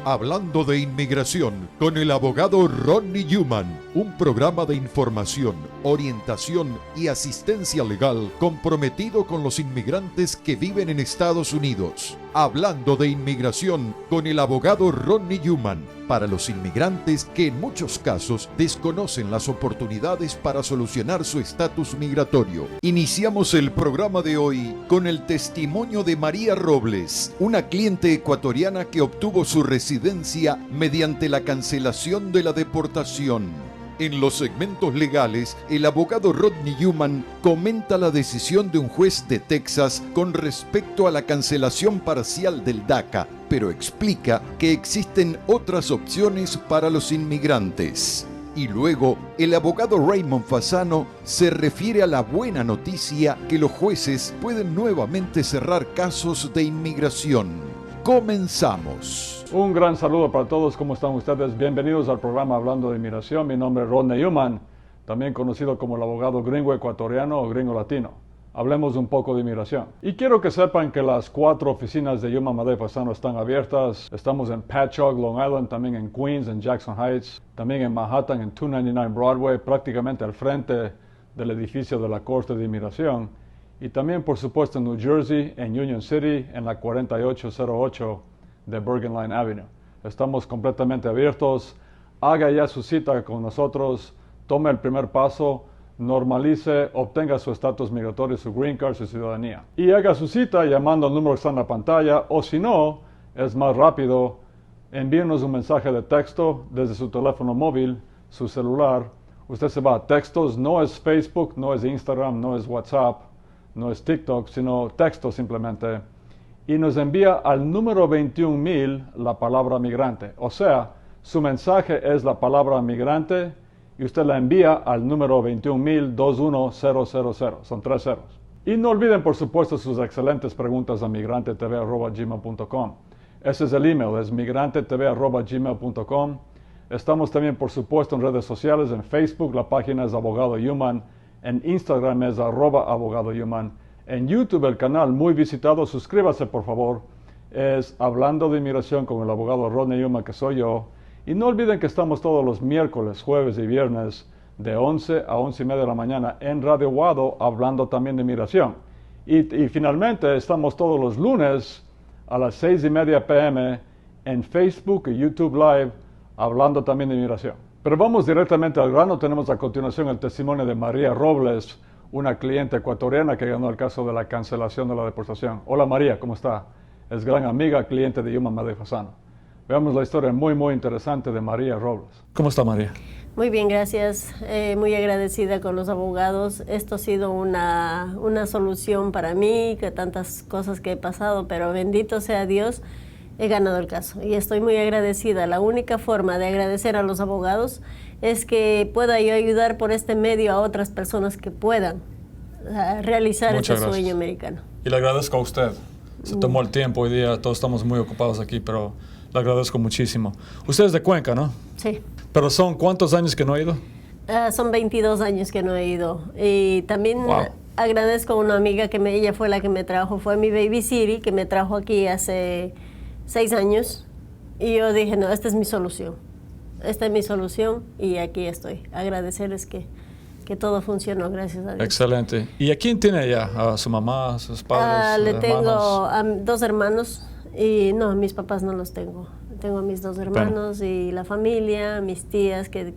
Hablando de inmigración con el abogado Rodney Newman, un programa de información, orientación y asistencia legal comprometido con los inmigrantes que viven en Estados Unidos. Hablando de inmigración con el abogado Rodney Newman, para los inmigrantes que en muchos casos desconocen las oportunidades para solucionar su estatus migratorio. Iniciamos el programa de hoy con el testimonio de María Robles, una cliente ecuatoriana que obtuvo su residencia mediante la cancelación de la deportación. En los segmentos legales, el abogado Rodney Newman comenta la decisión de un juez de Texas con respecto a la cancelación parcial del DACA, pero explica que existen otras opciones para los inmigrantes. Y luego, el abogado Raymond Fasano se refiere a la buena noticia que los jueces pueden nuevamente cerrar casos de inmigración. Comenzamos. Un gran saludo para todos, ¿cómo están ustedes? Bienvenidos al programa Hablando de Inmigración. Mi nombre es Rodney Newman, también conocido como el abogado gringo ecuatoriano o gringo latino. Hablemos un poco de inmigración. Y quiero que sepan que las 4 oficinas de Newman Madej Fasano están abiertas. Estamos en Patchogue, Long Island, también en Queens, en Jackson Heights, también en Manhattan, en 299 Broadway, prácticamente al frente del edificio de la Corte de Inmigración. Y también, por supuesto, en New Jersey, en Union City, en la 4808 de Bergen Line Avenue. Estamos completamente abiertos. Haga ya su cita con nosotros, tome el primer paso, normalice, obtenga su estatus migratorio, su green card, su ciudadanía. Y haga su cita llamando al número que está en la pantalla, o si no, es más rápido, envíenos un mensaje de texto desde su teléfono móvil, su celular. Usted se va a textos, no es Facebook, no es Instagram, no es WhatsApp, no es TikTok, sino texto simplemente. Y nos envía al número 21000 la palabra migrante. O sea, su mensaje es la palabra migrante y usted la envía al número 21000-21000. Son 3 ceros. Y no olviden, por supuesto, sus excelentes preguntas a migrantetv@gmail.com. Ese es el email, es migrantetv@gmail.com. Estamos también, por supuesto, en redes sociales. En Facebook, la página es Abogado Newman. En Instagram es @Abogado Newman. En YouTube, el canal muy visitado, suscríbase por favor, es Hablando de Inmigración con el abogado Rodney Newman, que soy yo. Y no olviden que estamos todos los miércoles, jueves y viernes de 11 a 11:30 de la mañana en Radio Guado, hablando también de inmigración. Y finalmente estamos todos los lunes a las 6:30 p.m. en Facebook y YouTube Live, hablando también de inmigración. Pero vamos directamente al grano. Tenemos a continuación el testimonio de María Robles, una cliente ecuatoriana que ganó el caso de la cancelación de la deportación. Hola María, ¿cómo está? Es gran amiga, cliente de Newman Madej Fasano. Veamos la historia muy interesante de María Robles. ¿Cómo está María? Muy bien, gracias. Muy agradecida con los abogados. Esto ha sido una solución para mí, que tantas cosas que he pasado, pero bendito sea Dios, he ganado el caso y estoy muy agradecida. La única forma de agradecer a los abogados es que pueda yo ayudar por este medio a otras personas que puedan realizar ese sueño americano. Y le agradezco a usted. Se tomó el tiempo hoy día, todos estamos muy ocupados aquí, pero le agradezco muchísimo. Usted es de Cuenca, ¿no? Sí. ¿Pero son cuántos años que no ha ido? Son 22 años que no he ido. Y también agradezco a una amiga que ella fue la que me trajo, fue mi baby Siri, que me trajo aquí hace 6 años. Y yo dije, no, esta es mi solución. Esta es mi solución y aquí estoy. Agradecerles que todo funcionó, gracias a Dios. Excelente. ¿Y a quién tiene ella? ¿A su mamá, a sus padres, le hermanos? tengo a 2 hermanos y no, mis papás no los tengo. Tengo a mis 2 hermanos y la familia, mis tías, que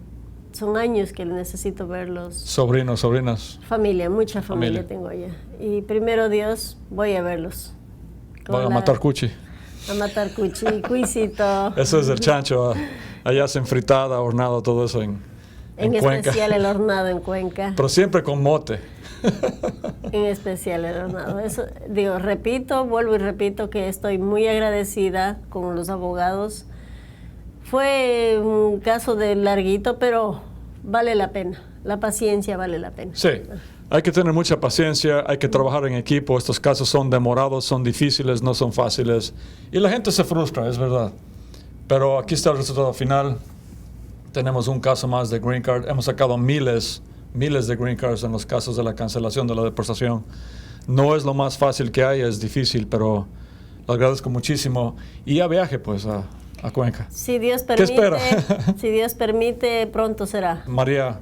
son años que necesito verlos. Sobrinos, sobrinas. Familia, mucha familia tengo allá. Y primero Dios, voy a verlos. Van a matar cuchi. A matar cuchi, cuisito. Eso es el chancho. Allá hacen fritada, hornado, todo eso en Cuenca. Especial el hornado en Cuenca. Pero siempre con mote. En especial el hornado. Eso, vuelvo y repito que estoy muy agradecida con los abogados. Fue un caso de larguito, pero vale la pena. La paciencia vale la pena. Sí. Hay que tener mucha paciencia, hay que trabajar en equipo. Estos casos son demorados, son difíciles, no son fáciles. Y la gente se frustra, es verdad. Pero aquí está el resultado final. Tenemos un caso más de Green Card. Hemos sacado miles de Green Cards en los casos de la cancelación de la deportación. No es lo más fácil que hay, es difícil, pero le agradezco muchísimo. Y ya viaje, pues, a Cuenca. Si Dios ¿Qué permite, espera? si Dios permite, pronto será. María,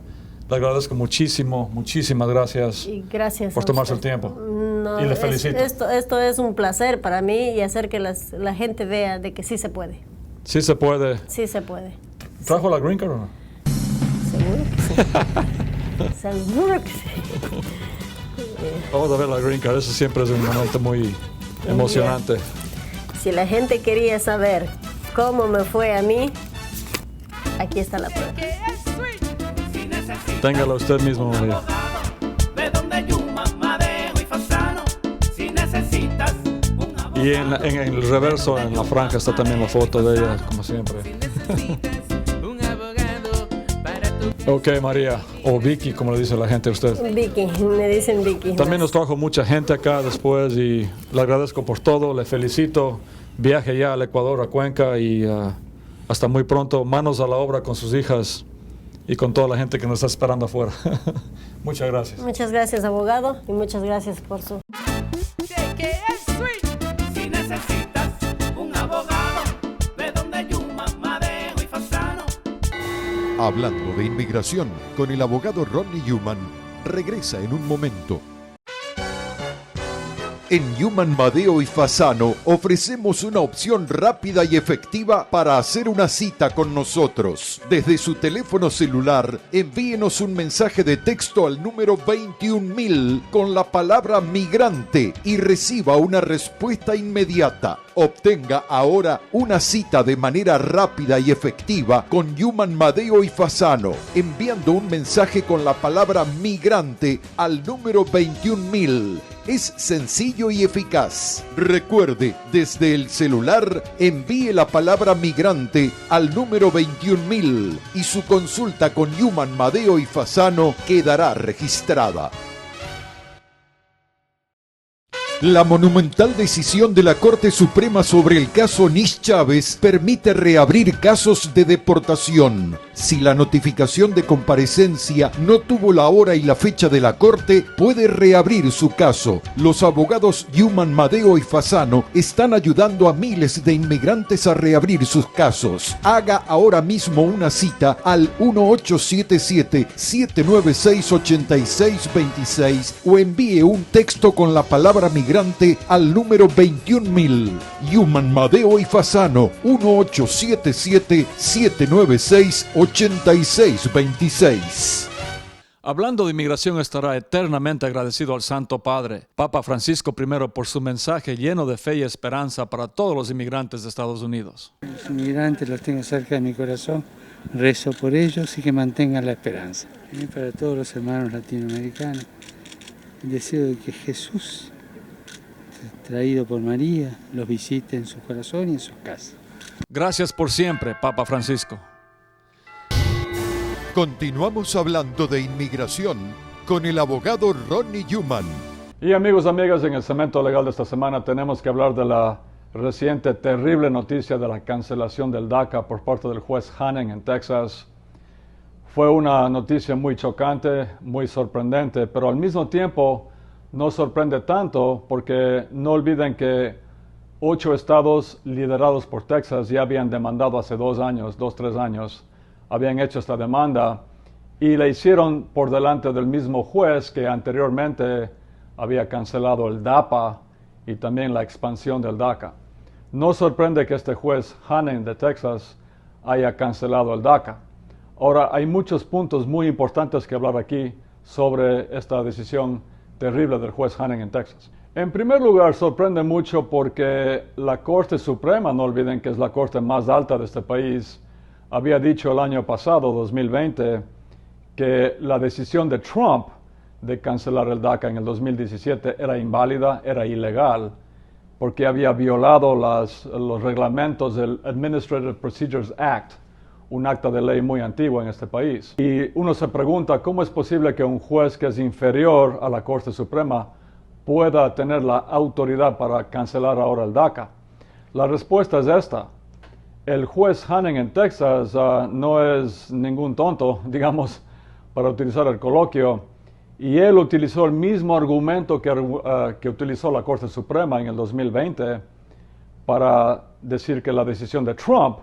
le agradezco muchísimo, muchísimas gracias Y gracias por a tomarse el usted. tiempo. No, Y le felicito. Esto es un placer para mí y hacer que la gente vea de que sí se puede. Sí se puede. Sí se puede. ¿Trajo la green card o no? Seguro que sí. Seguro que sí. Vamos a ver la green card, eso siempre es un momento muy emocionante. Si la gente quería saber cómo me fue a mí, aquí está la prueba. Téngala usted mismo, María. Y en el reverso, en la franja, está también la foto de ella, como siempre. Ok, María, o Vicky, como le dice la gente a usted. Vicky, me dicen Vicky. También nos trajo mucha gente acá después y le agradezco por todo, le felicito. Viaje ya al Ecuador, a Cuenca y hasta muy pronto. Manos a la obra con sus hijas y con toda la gente que nos está esperando afuera. Muchas gracias. Muchas gracias, abogado, y muchas gracias por su... Si necesitas un abogado, ve donde Yuma, Madeo y Fasano. Hablando de inmigración con el abogado Ronnie Newman, regresa en un momento. En Newman, Madeo y Fasano ofrecemos una opción rápida y efectiva para hacer una cita con nosotros. Desde su teléfono celular, envíenos un mensaje de texto al número 21000 con la palabra migrante y reciba una respuesta inmediata. Obtenga ahora una cita de manera rápida y efectiva con Newman, Madeo y Fasano, enviando un mensaje con la palabra migrante al número 21000. Es sencillo y eficaz. Recuerde, desde el celular, envíe la palabra migrante al número 21000 y su consulta con Newman, Madeo y Fasano quedará registrada. La monumental decisión de la Corte Suprema sobre el caso Nish Chávez permite reabrir casos de deportación. Si la notificación de comparecencia no tuvo la hora y la fecha de la Corte, puede reabrir su caso. Los abogados Newman, Madeo y Fasano están ayudando a miles de inmigrantes a reabrir sus casos. Haga ahora mismo una cita al 1877-796-8626 o envíe un texto con la palabra migrante al número 21000. Newman, Madeo y Fasano, 1877-796-8626. Hablando de inmigración, estará eternamente agradecido al Santo Padre, Papa Francisco I, por su mensaje lleno de fe y esperanza para todos los inmigrantes de Estados Unidos. Los inmigrantes los tengo cerca de mi corazón, rezo por ellos y que mantengan la esperanza. Y para todos los hermanos latinoamericanos, el deseo de que Jesús, traído por María, los visite en su corazón y en sus casas. Gracias por siempre, Papa Francisco. Continuamos hablando de inmigración con el abogado Ronnie Newman. Y amigos, amigas, en el segmento legal de esta semana tenemos que hablar de la reciente terrible noticia de la cancelación del DACA por parte del juez Hanning en Texas. Fue una noticia muy chocante, muy sorprendente, pero al mismo tiempo no sorprende tanto porque no olviden que 8 estados liderados por Texas ya habían demandado hace 2 años, 3 años, habían hecho esta demanda y la hicieron por delante del mismo juez que anteriormente había cancelado el DAPA y también la expansión del DACA. No sorprende que este juez Hanning de Texas haya cancelado el DACA. Ahora, hay muchos puntos muy importantes que hablar aquí sobre esta decisión terrible del juez Hanning en Texas. En primer lugar, sorprende mucho porque la Corte Suprema, no olviden que es la corte más alta de este país, había dicho el año pasado, 2020, que la decisión de Trump de cancelar el DACA en el 2017 era inválida, era ilegal, porque había violado los reglamentos del Administrative Procedures Act, un acta de ley muy antiguo en este país. Y uno se pregunta, ¿cómo es posible que un juez que es inferior a la Corte Suprema pueda tener la autoridad para cancelar ahora el DACA? La respuesta es esta. El juez Hanning en Texas no es ningún tonto, digamos, para utilizar el coloquio, y él utilizó el mismo argumento que utilizó la Corte Suprema en el 2020 para decir que la decisión de Trump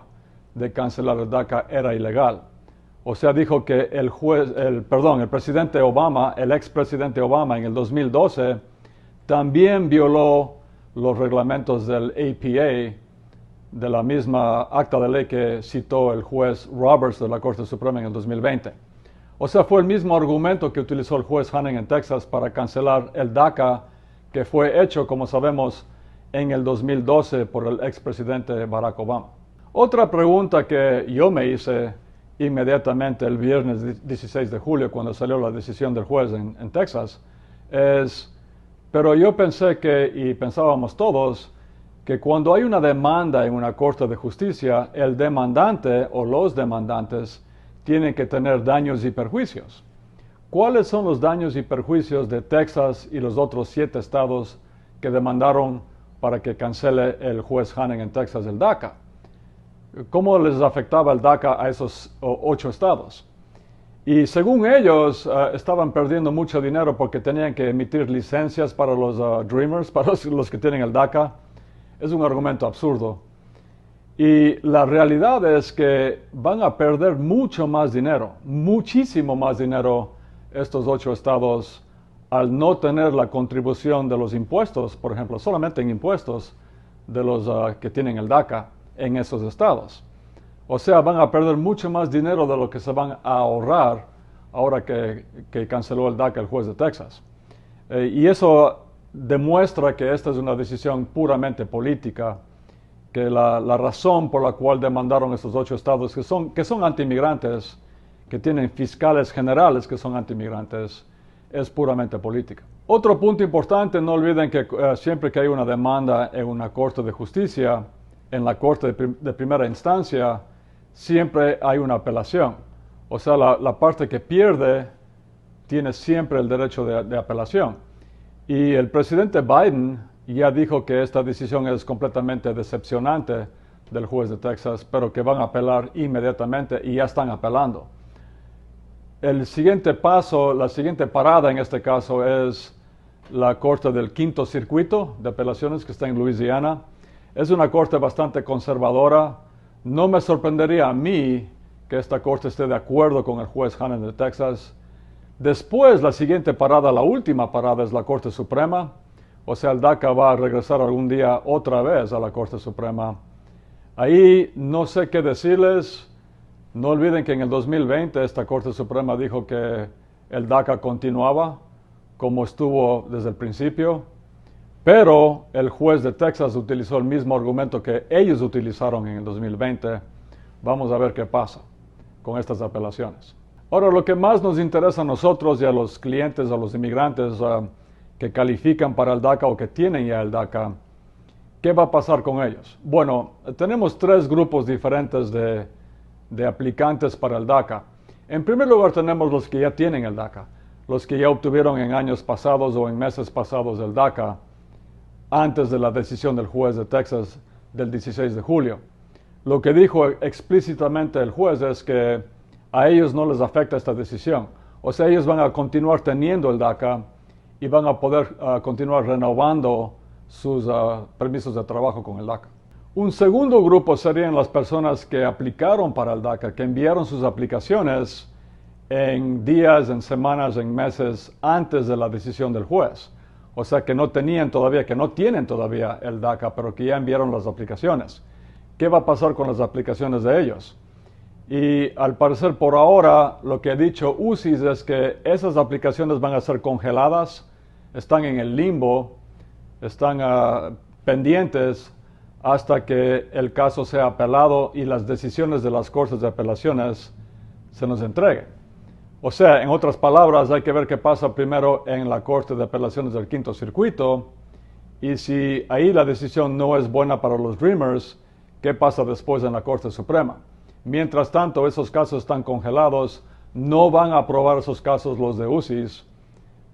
de cancelar el DACA era ilegal. O sea, dijo que el presidente Obama, el expresidente Obama en el 2012, también violó los reglamentos del APA, de la misma acta de ley que citó el juez Roberts de la Corte Suprema en el 2020. O sea, fue el mismo argumento que utilizó el juez Hanning en Texas para cancelar el DACA, que fue hecho, como sabemos, en el 2012 por el expresidente Barack Obama. Otra pregunta que yo me hice inmediatamente el viernes 16 de julio, cuando salió la decisión del juez en Texas, es, pero yo pensé que, y pensábamos todos, que cuando hay una demanda en una corte de justicia, el demandante o los demandantes tienen que tener daños y perjuicios. ¿Cuáles son los daños y perjuicios de Texas y los otros 7 estados que demandaron para que cancele el juez Hanning en Texas el DACA? ¿Cómo les afectaba el DACA a esos 8 estados? Y según ellos, estaban perdiendo mucho dinero porque tenían que emitir licencias para los Dreamers, para los que tienen el DACA. Es un argumento absurdo. Y la realidad es que van a perder mucho más dinero, muchísimo más dinero estos 8 estados al no tener la contribución de los impuestos, por ejemplo, solamente en impuestos de los que tienen el DACA en esos estados. O sea, van a perder mucho más dinero de lo que se van a ahorrar ahora que canceló el DACA el juez de Texas. Y eso demuestra que esta es una decisión puramente política, que la razón por la cual demandaron estos 8 estados que son antiinmigrantes, que tienen fiscales generales que son antiinmigrantes, es puramente política. Otro punto importante, no olviden que siempre que hay una demanda en una corte de justicia, en la corte de primera instancia, siempre hay una apelación. O sea, la parte que pierde tiene siempre el derecho de apelación. Y el presidente Biden ya dijo que esta decisión es completamente decepcionante del juez de Texas, pero que van a apelar inmediatamente y ya están apelando. El siguiente paso, la siguiente parada en este caso es la corte del Quinto Circuito de Apelaciones que está en Luisiana. Es una corte bastante conservadora. No me sorprendería a mí que esta corte esté de acuerdo con el juez Hanning de Texas. Después, la siguiente parada, la última parada, es la Corte Suprema. O sea, el DACA va a regresar algún día otra vez a la Corte Suprema. Ahí no sé qué decirles. No olviden que en el 2020 esta Corte Suprema dijo que el DACA continuaba como estuvo desde el principio. Pero el juez de Texas utilizó el mismo argumento que ellos utilizaron en el 2020. Vamos a ver qué pasa con estas apelaciones. Ahora, lo que más nos interesa a nosotros y a los clientes, a los inmigrantes que califican para el DACA o que tienen ya el DACA, ¿qué va a pasar con ellos? Bueno, tenemos 3 grupos diferentes de aplicantes para el DACA. En primer lugar, tenemos los que ya tienen el DACA, los que ya obtuvieron en años pasados o en meses pasados el DACA, antes de la decisión del juez de Texas del 16 de julio. Lo que dijo explícitamente el juez es que a ellos no les afecta esta decisión. O sea, ellos van a continuar teniendo el DACA y van a poder continuar renovando sus permisos de trabajo con el DACA. Un segundo grupo serían las personas que aplicaron para el DACA, que enviaron sus aplicaciones en días, en semanas, en meses antes de la decisión del juez. O sea, que no tienen todavía el DACA, pero que ya enviaron las aplicaciones. ¿Qué va a pasar con las aplicaciones de ellos? Y al parecer por ahora lo que ha dicho UCIS es que esas aplicaciones van a ser congeladas, están en el limbo, están pendientes hasta que el caso sea apelado y las decisiones de las cortes de apelaciones se nos entreguen. O sea, en otras palabras, hay que ver qué pasa primero en la Corte de Apelaciones del Quinto Circuito y si ahí la decisión no es buena para los Dreamers, ¿qué pasa después en la Corte Suprema? Mientras tanto, esos casos están congelados, no van a aprobar esos casos los de UCIS,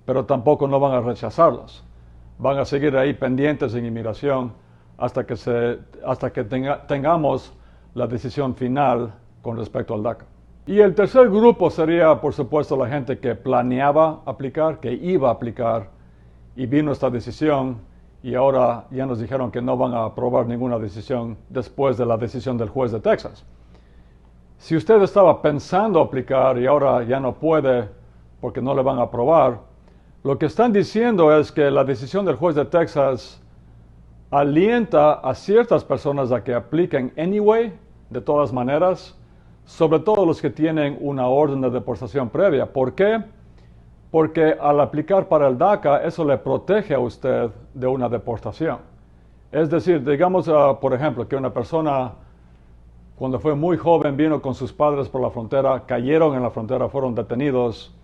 pero tampoco no van a rechazarlos. Van a seguir ahí pendientes en inmigración hasta que tengamos la decisión final con respecto al DACA. Y el tercer grupo sería, por supuesto, la gente que planeaba aplicar, que iba a aplicar, y vino esta decisión, y ahora ya nos dijeron que no van a aprobar ninguna decisión después de la decisión del juez de Texas. Si usted estaba pensando aplicar y ahora ya no puede porque no le van a aprobar, lo que están diciendo es que la decisión del juez de Texas alienta a ciertas personas a que apliquen anyway, de todas maneras, sobre todo los que tienen una orden de deportación previa. ¿Por qué? Porque al aplicar para el DACA, eso le protege a usted de una deportación. Es decir, digamos, por ejemplo, que una persona, cuando fue muy joven, vino con sus padres por la frontera, cayeron en la frontera, fueron detenidos,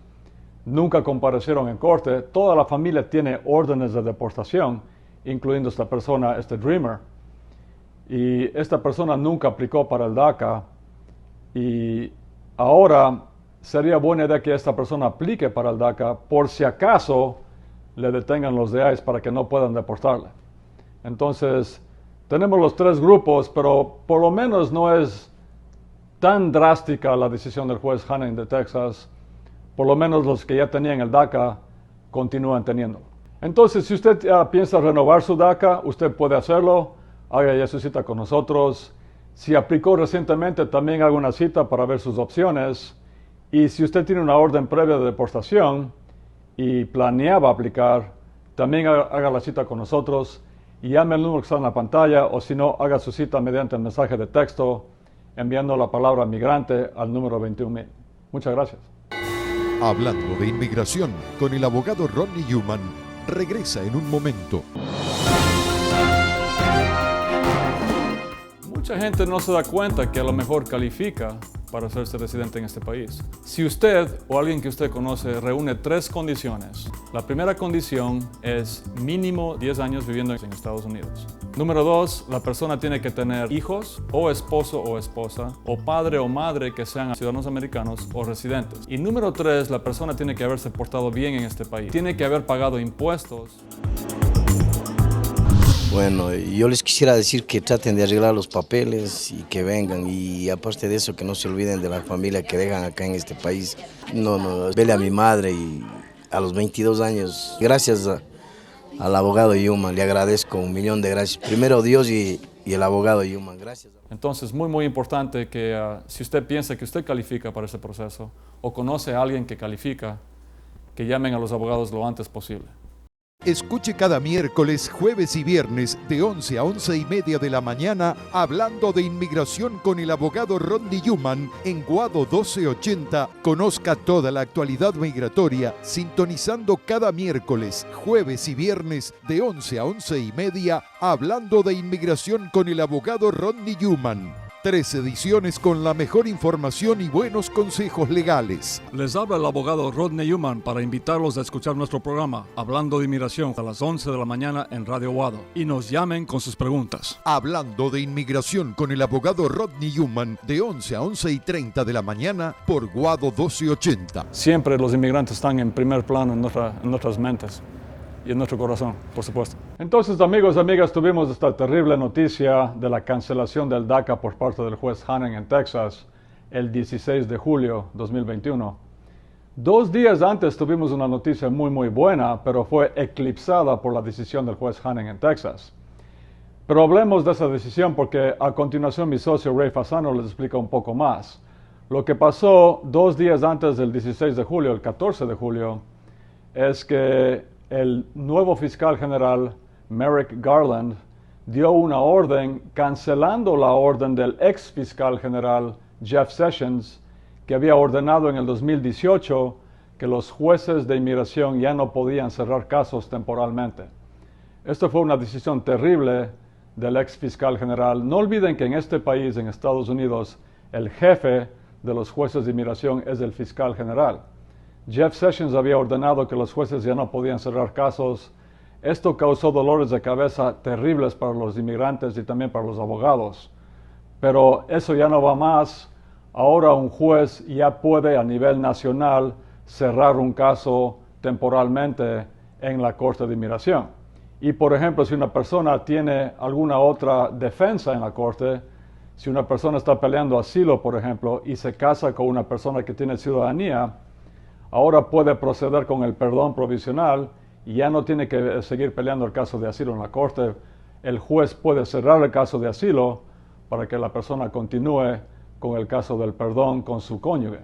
nunca comparecieron en corte. Toda la familia tiene órdenes de deportación, incluyendo esta persona, este Dreamer. Y esta persona nunca aplicó para el DACA. Y ahora sería buena idea que esta persona aplique para el DACA por si acaso le detengan los de ICE para que no puedan deportarle. Entonces, tenemos los tres grupos, pero por lo menos no es tan drástica la decisión del juez Hanning de Texas. Por lo menos los que ya tenían el DACA continúan teniendo. Entonces, si usted piensa renovar su DACA, usted puede hacerlo. Haga ya su cita con nosotros. Si aplicó recientemente, también haga una cita para ver sus opciones. Y si usted tiene una orden previa de deportación y planeaba aplicar, también haga la cita con nosotros y llame al número que está en la pantalla, o si no, haga su cita mediante el mensaje de texto enviando la palabra migrante al número 21,000. Muchas gracias. Hablando de inmigración con el abogado Rodney Newman, regresa en un momento. Mucha gente no se da cuenta que a lo mejor califica para hacerse residente en este país. Si usted o alguien que usted conoce reúne tres condiciones, la primera condición es mínimo 10 años viviendo en Estados Unidos. Número 2, la persona tiene que tener hijos, o esposo o esposa, o padre o madre que sean ciudadanos americanos o residentes. Y número 3, la persona tiene que haberse portado bien en este país. Tiene que haber pagado impuestos. Bueno, yo les quisiera decir que traten de arreglar los papeles y que vengan, y aparte de eso que no se olviden de la familia que dejan acá en este país. Vele a mi madre y a los 22 años, gracias al abogado Newman, le agradezco 1.000.000 de gracias. Primero Dios y el abogado Newman, gracias. Entonces, muy importante que si usted piensa que usted califica para ese proceso o conoce a alguien que califica, que llamen a los abogados lo antes posible. Escuche cada miércoles, jueves y viernes de 11 a 11:30 de la mañana hablando de inmigración con el abogado Rodney Newman en Guado 1280. Conozca toda la actualidad migratoria sintonizando cada miércoles, jueves y viernes de 11 a 11:30 hablando de inmigración con el abogado Rodney Newman. 3 ediciones con la mejor información y buenos consejos legales. Les habla el abogado Rodney Newman para invitarlos a escuchar nuestro programa Hablando de Inmigración a las 11 de la mañana en Radio Guado y nos llamen con sus preguntas. Hablando de inmigración con el abogado Rodney Newman de 11 a 11:30 de la mañana por Guado 1280. Siempre los inmigrantes están en primer plano en nuestras mentes y en nuestro corazón, por supuesto. Entonces, amigos y amigas, tuvimos esta terrible noticia de la cancelación del DACA por parte del juez Hanning en Texas el 16 de julio 2021. 2 días antes tuvimos una noticia muy buena, pero fue eclipsada por la decisión del juez Hanning en Texas. Pero hablemos de esa decisión porque a continuación mi socio Ray Fasano les explica un poco más. Lo que pasó 2 días antes del 16 de julio, el 14 de julio, es que el nuevo fiscal general, Merrick Garland, dio una orden cancelando la orden del ex fiscal general, Jeff Sessions, que había ordenado en el 2018 que los jueces de inmigración ya no podían cerrar casos temporalmente. Esto fue una decisión terrible del ex fiscal general. No olviden que en este país, en Estados Unidos, el jefe de los jueces de inmigración es el fiscal general. Jeff Sessions había ordenado que los jueces ya no podían cerrar casos. Esto causó dolores de cabeza terribles para los inmigrantes y también para los abogados. Pero eso ya no va más. Ahora un juez ya puede a nivel nacional cerrar un caso temporalmente en la Corte de Inmigración. Y por ejemplo, si una persona tiene alguna otra defensa en la Corte, si una persona está peleando asilo, por ejemplo, y se casa con una persona que tiene ciudadanía, ahora puede proceder con el perdón provisional y ya no tiene que seguir peleando el caso de asilo en la corte. El juez puede cerrar el caso de asilo para que la persona continúe con el caso del perdón con su cónyuge.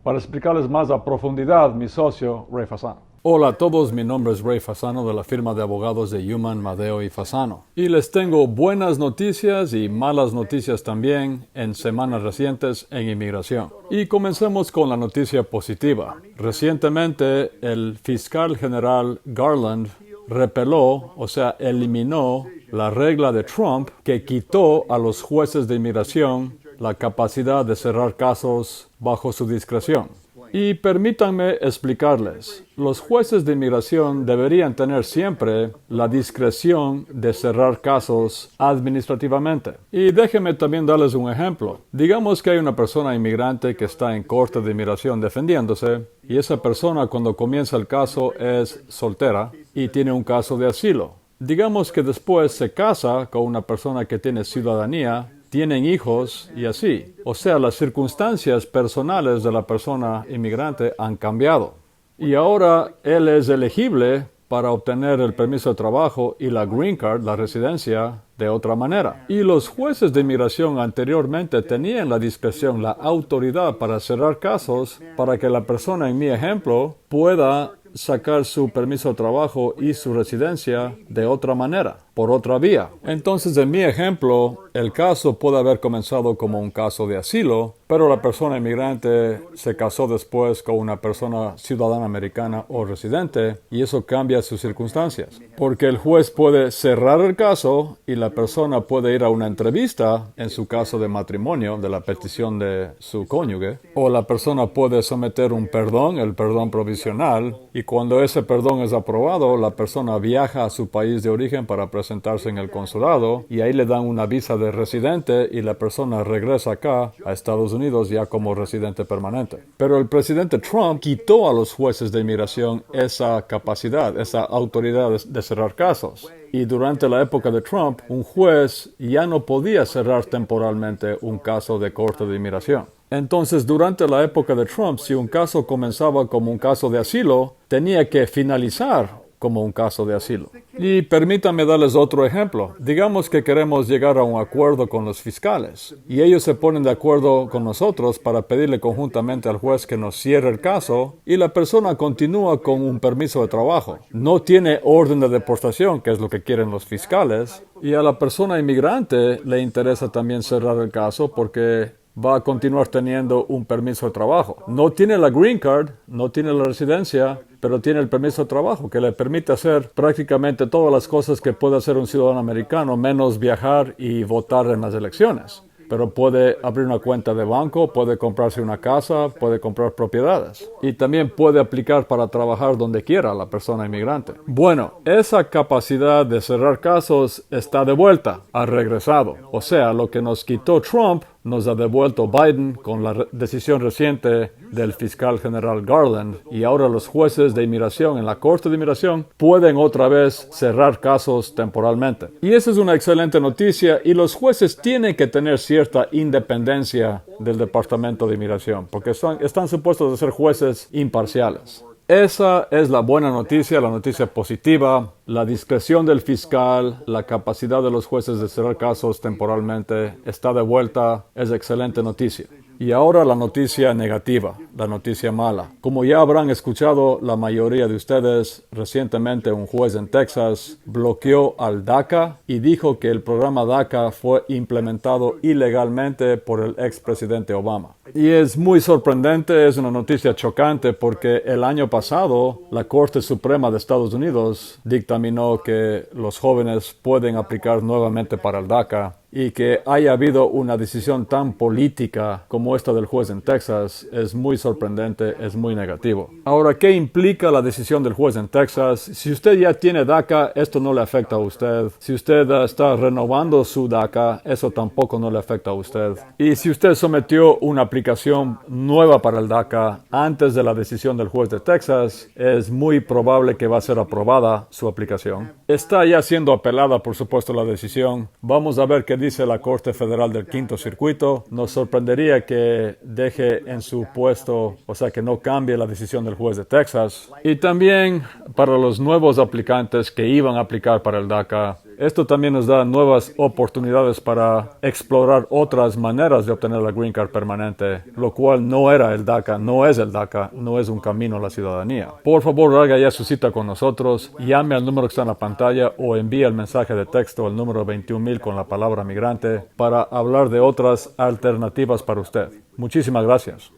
Para explicarles más a profundidad, mi socio, Ray Fasano. Hola a todos, mi nombre es Ray Fasano de la firma de abogados de Human, Madeo y Fasano. Y les tengo buenas noticias y malas noticias también en semanas recientes en inmigración. Y comencemos con la noticia positiva. Recientemente, el fiscal general Garland repeló, o sea, eliminó la regla de Trump que quitó a los jueces de inmigración la capacidad de cerrar casos bajo su discreción. Y permítanme explicarles, los jueces de inmigración deberían tener siempre la discreción de cerrar casos administrativamente. Y déjenme también darles un ejemplo. Digamos que hay una persona inmigrante que está en corte de inmigración defendiéndose, y esa persona cuando comienza el caso es soltera y tiene un caso de asilo. Digamos que después se casa con una persona que tiene ciudadanía, tienen hijos y así. O sea, las circunstancias personales de la persona inmigrante han cambiado. Y ahora él es elegible para obtener el permiso de trabajo y la green card, la residencia, de otra manera. Y los jueces de inmigración anteriormente tenían la discreción, la autoridad para cerrar casos para que la persona, en mi ejemplo, pueda sacar su permiso de trabajo y su residencia de otra manera, por otra vía. Entonces, en mi ejemplo, el caso puede haber comenzado como un caso de asilo, pero la persona inmigrante se casó después con una persona ciudadana americana o residente, y eso cambia sus circunstancias. Porque el juez puede cerrar el caso y la persona puede ir a una entrevista en su caso de matrimonio, de la petición de su cónyuge, o la persona puede someter un perdón, el perdón provisional, y cuando ese perdón es aprobado, la persona viaja a su país de origen para presentarse en el consulado y ahí le dan una visa de residente y la persona regresa acá a Estados Unidos ya como residente permanente. Pero el presidente Trump quitó a los jueces de inmigración esa capacidad, esa autoridad de cerrar casos. Y durante la época de Trump, un juez ya no podía cerrar temporalmente un caso de corte de inmigración. Entonces, durante la época de Trump, si un caso comenzaba como un caso de asilo, tenía que finalizar como un caso de asilo. Y permítanme darles otro ejemplo. Digamos que queremos llegar a un acuerdo con los fiscales y ellos se ponen de acuerdo con nosotros para pedirle conjuntamente al juez que nos cierre el caso y la persona continúa con un permiso de trabajo. No tiene orden de deportación, que es lo que quieren los fiscales, y a la persona inmigrante le interesa también cerrar el caso porque va a continuar teniendo un permiso de trabajo. No tiene la green card, no tiene la residencia, pero tiene el permiso de trabajo que le permite hacer prácticamente todas las cosas que puede hacer un ciudadano americano, menos viajar y votar en las elecciones. Pero puede abrir una cuenta de banco, puede comprarse una casa, puede comprar propiedades. Y también puede aplicar para trabajar donde quiera la persona inmigrante. Bueno, esa capacidad de cerrar casos está de vuelta, ha regresado. O sea, lo que nos quitó Trump nos ha devuelto Biden con la decisión reciente del fiscal general Garland, y ahora los jueces de inmigración en la Corte de Inmigración pueden otra vez cerrar casos temporalmente. Y esa es una excelente noticia, y los jueces tienen que tener cierta independencia del Departamento de Inmigración, porque están supuestos a ser jueces imparciales. Esa es la buena noticia, la noticia positiva, la discreción del fiscal, la capacidad de los jueces de cerrar casos temporalmente está de vuelta, es excelente noticia. Y ahora la noticia negativa, la noticia mala. Como ya habrán escuchado la mayoría de ustedes, recientemente un juez en Texas bloqueó al DACA y dijo que el programa DACA fue implementado ilegalmente por el expresidente Obama. Y es muy sorprendente, es una noticia chocante porque el año pasado la Corte Suprema de Estados Unidos dictaminó que los jóvenes pueden aplicar nuevamente para el DACA. Y que haya habido una decisión tan política como esta del juez en Texas es muy sorprendente, es muy negativo. Ahora, ¿qué implica la decisión del juez en Texas? Si usted ya tiene DACA, esto no le afecta a usted. Si usted está renovando su DACA, eso tampoco no le afecta a usted. Y si usted sometió una aplicación nueva para el DACA antes de la decisión del juez de Texas, es muy probable que va a ser aprobada su aplicación. Está ya siendo apelada, por supuesto, la decisión. Vamos a ver qué dice la Corte Federal del Quinto Circuito. Nos sorprendería que deje en su puesto, o sea, que no cambie la decisión del juez de Texas. Y también para los nuevos aplicantes que iban a aplicar para el DACA, Esto también nos da nuevas oportunidades para explorar otras maneras de obtener la Green Card permanente, lo cual no era el DACA, no es el DACA, no es un camino a la ciudadanía. Por favor, haga ya su cita con nosotros, llame al número que está en la pantalla o envíe el mensaje de texto al número 21,000 con la palabra migrante para hablar de otras alternativas para usted. Muchísimas gracias.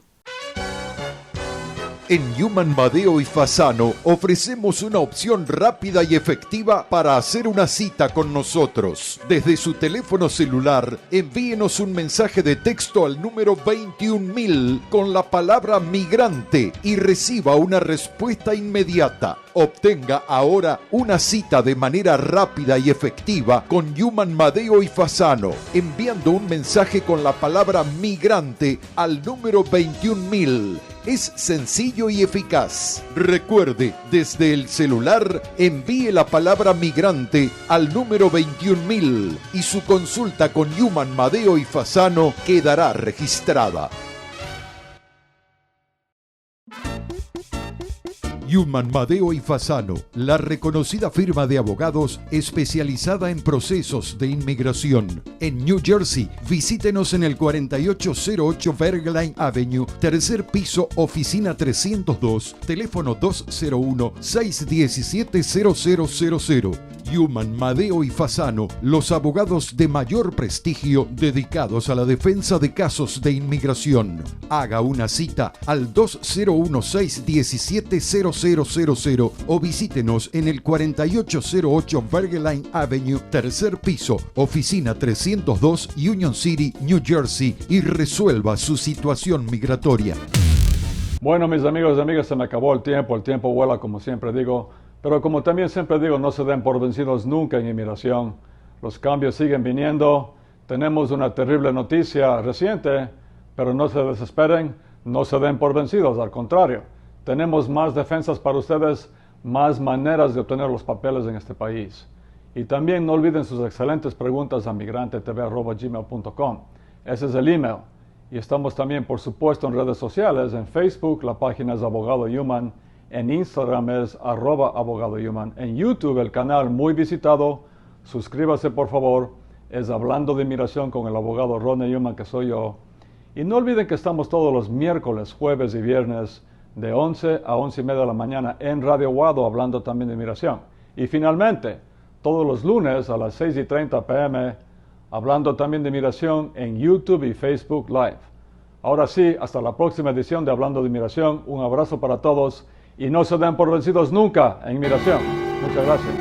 En Human Madeo y Fasano ofrecemos una opción rápida y efectiva para hacer una cita con nosotros. Desde su teléfono celular, envíenos un mensaje de texto al número 21,000 con la palabra migrante y reciba una respuesta inmediata. Obtenga ahora una cita de manera rápida y efectiva con Human Madeo y Fasano, enviando un mensaje con la palabra migrante al número 21,000. Es sencillo y eficaz. Recuerde, desde el celular, envíe la palabra migrante al número 21,000 y su consulta con Human Madeo y Fasano quedará registrada. Human Madeo y Fasano, la reconocida firma de abogados especializada en procesos de inmigración. En New Jersey, visítenos en el 4808 Bergline Avenue, tercer piso, oficina 302, teléfono 201-617-0000. Human Madeo y Fasano, los abogados de mayor prestigio dedicados a la defensa de casos de inmigración. Haga una cita al 201-617-0000 o visítenos en el 4808 Bergline Avenue, tercer piso, oficina 302, Union City, New Jersey, y resuelva su situación migratoria. Bueno, mis amigos y amigas, se me acabó el tiempo vuela como siempre digo, pero como también siempre digo, no se den por vencidos nunca en inmigración. Los cambios siguen viniendo, tenemos una terrible noticia reciente, pero no se desesperen, no se den por vencidos, al contrario, tenemos más defensas para ustedes, más maneras de obtener los papeles en este país. Y también no olviden sus excelentes preguntas a migrantetv@gmail.com. Ese es el email. Y estamos también, por supuesto, en redes sociales. En Facebook, la página es Abogado Human. En Instagram es @Abogado Human. En YouTube, el canal muy visitado. Suscríbase, por favor. Es Hablando de Inmigración con el abogado Ronnie Human, que soy yo. Y no olviden que estamos todos los miércoles, jueves y viernes de 11 a 11:30 de la mañana en Radio Guado, hablando también de inmigración. Y finalmente, todos los lunes a las 6:30 p.m., hablando también de inmigración en YouTube y Facebook Live. Ahora sí, hasta la próxima edición de Hablando de Inmigración. Un abrazo para todos y no se den por vencidos nunca en inmigración. Muchas gracias.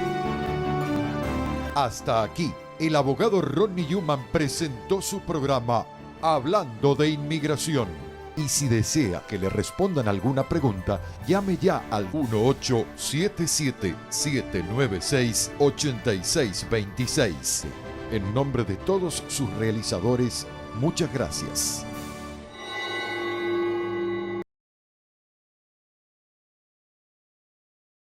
Hasta aquí, el abogado Ronnie Human presentó su programa Hablando de Inmigración. Y si desea que le respondan alguna pregunta, llame ya al 1877-796-8626. En nombre de todos sus realizadores, muchas gracias.